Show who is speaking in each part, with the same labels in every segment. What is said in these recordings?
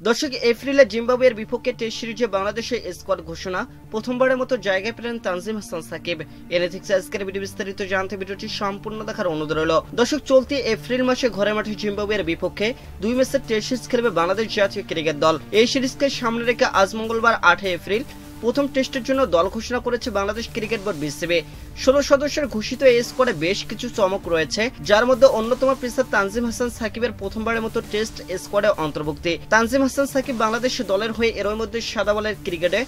Speaker 1: দর্শক, এপ্রিলে জিম্বাবুয়ের বিপক্ষে টেস্ট সিরিজে বাংলাদেশের স্কোয়াড ঘোষণা, প্রথমবারের মতো জায়গায় পেলেন তানজিম হাসান সাকিব। এনে থেকে আজকের ভিডিও বিস্তারিত জানতে ভিডিওটি সম্পূর্ণ দেখার অনুরোধ রইল। দর্শক, চলতি এপ্রিল মাসে ঘরে মাঠে জিম্বাবুয়ের বিপক্ষে 2 ম্যাচের টেস্ট সিরিজ খেলবে বাংলাদেশ জাতীয় ক্রিকেট দল। এই সিরিজকে সামনে রেখে আজ মঙ্গলবার 8 এপ্রিল প্রথম টেস্টের জন্য দল ঘোষণা করেছে বাংলাদেশ ক্রিকেট বোর্ড বিসিবি। 16 সদস্যের ঘোষিত এই স্কোয়াডে বেশ কিছু চমক রয়েছে, যার মধ্যে অন্যতম পেসার তানজিম হাসান সাকিবের প্রথমবারের মতো টেস্ট স্কোয়াডে অন্তর্ভুক্তি। তানজিম হাসান সাকিব বাংলাদেশ দলের হয়ে এর মধ্যে সাদা বলের ক্রিকেটে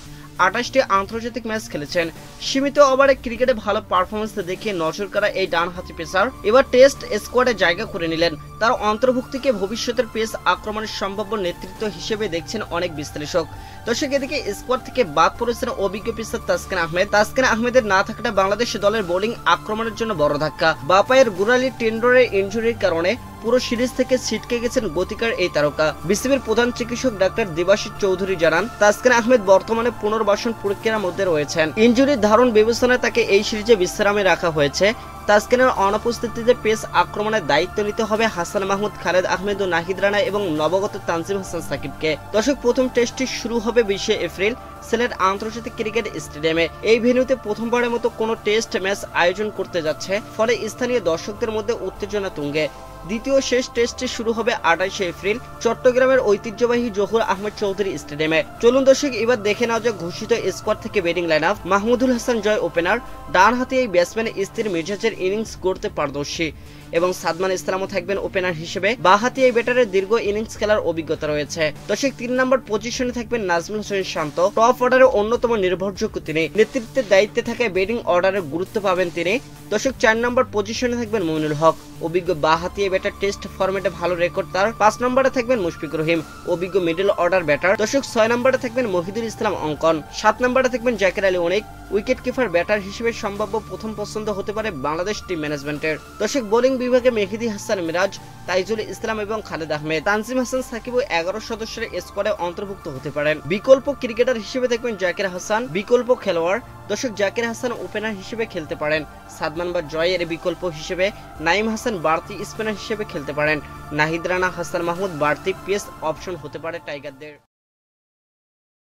Speaker 1: 28টি আন্তর্জাতিক ম্যাচ খেলেছেন। সীমিত ওভারে ক্রিকেটে ভালো পারফরমেন্স দেখিয়ে নজর কাড়া এই ডানহাতি পেসার এবার টেস্ট স্কোয়াডে জায়গা করে নিলেন। তার অন্তর্ভুক্তিকে ভবিষ্যতের পেস আক্রমণের সম্ভাব্য নেতৃত্ব হিসেবে দেখছেন অনেক বিশ্লেষক। দর্শক, এদিকে স্কোয়াড থেকে বাদ পড়েছেন অভিজ্ঞ পেসার তাসকিন আহমেদ। তাসকিন আহমেদের না থাকাটা বাংলাদেশ দলের বোলিং আক্রমণের জন্য বড় ধাক্কা। বাঁ পায়ের গোড়ালি টেন্ডরের ইনজুরির কারণে পুরো সিরিজ থেকে ছিটকে গেছেন গতিকার এই তারকা। বিসিবির প্রধান চিকিৎসক ডাক্তার দেবাশিস চৌধুরী জানান, তাসকিন আহমেদ বর্তমানে পুনর্বাসন প্রক্রিয়ার মধ্যে রয়েছেন। ইনজুরির ধারণ বিবেচনায় তাকে এই সিরিজে বিশ্রামে রাখা হয়েছে। তাসকিনের অনুপস্থিতিতে পেস আক্রমণের দায়িত্ব নিতে হবে হাসান মাহমুদ, খালেদ আহমেদ ও নাহিদ রানা এবং নবাগত তানজিম হাসান সাকিবকে। দর্শক, প্রথম টেস্টটি শুরু হবে 20 এপ্রিল সিলেট আন্তর্জাতিক ক্রিকেট স্টেডিয়ামে। এই ভেন্যুতে প্রথমবারের মতো কোনো টেস্ট ম্যাচ আয়োজন করতে যাচ্ছে, ফলে স্থানীয় দর্শকদের মধ্যে উত্তেজনা তুঙ্গে। দ্বিতীয় শেষ টেস্টটি শুরু হবে 28 এপ্রিল চট্টগ্রামের ঐতিহ্যবাহী জহুর আহমেদ চৌধুরী স্টেডিয়ামে। চলুন দর্শক, এবার দেখে নেওয়া যাক ঘোষিত স্কোয়াড থেকে batting line up. Mahmudul Hasan Joy opener, ডান হাতে এই ব্যাটসম্যান স্থির মেজাজের ইনিংস গড়তে পারদর্শী এবং সাদমান ইসলামও থাকবেন ওপেনার হিসেবে। বাঁ হাতে এই ব্যাটারের দীর্ঘ ইনিংস খেলার অভিজ্ঞতা রয়েছে। দর্শক, 3 নম্বর পজিশনে থাকবেন নাজমুল হোসেন শান্ত, টপ অর্ডারের অন্যতম নির্ভরযোগ্য তিনি। নেতৃত্বের দায়িত্বে থাকায় ব্যাটিং অর্ডারের গুরুত্ব পাবেন তিনি। দর্শক, 4 নম্বর পজিশনে থাকবেন মইনুল হক, অভিজ্ঞ বাঁ হাতি ব্যাটার, টেস্ট ফরম্যাটে ভালো রেকর্ড তার। 5 নম্বরে থাকবেন মুশফিকুর রহিম, অভিজ্ঞ মিডল অর্ডার ব্যাটার। দর্শক, 6 নম্বরে থাকবেন মহিদুল ইসলাম অঙ্কন, 7 নম্বরে থাকবেন জাকির আলী অনেক, উইকেট কিপার ব্যাটার হিসেবে সম্ভাব্য প্রথম পছন্দ হতে পারে বাংলাদেশ টিম ম্যানেজমেন্টের। দর্শক, বোলিং বিভাগে মেহেদী হাসান মিরাজ, তাইজুল ইসলাম এবং খালেদ আহমেদ। তানজিম হাসান সাকিব 11 সদস্যের স্কোয়াডে অন্তর্ভুক্ত হতে পারেন। বিকল্প ক্রিকেটার হিসেবে থাকবেন জাকির হাসান, বিকল্প খেলোয়াড়। দর্শক, জাকির হাসান ওপেনার হিসেবে খেলতে পারেন। সাদমান বা জয়ের বিকল্প হিসেবে নাইম হাসান বাড়তি স্পিনার হিসেবে খেলতে পারেন। নাহিদ রানা, হাসান মাহমুদ বাড়তি পেস অপশন হতে পারে টাইগারদের।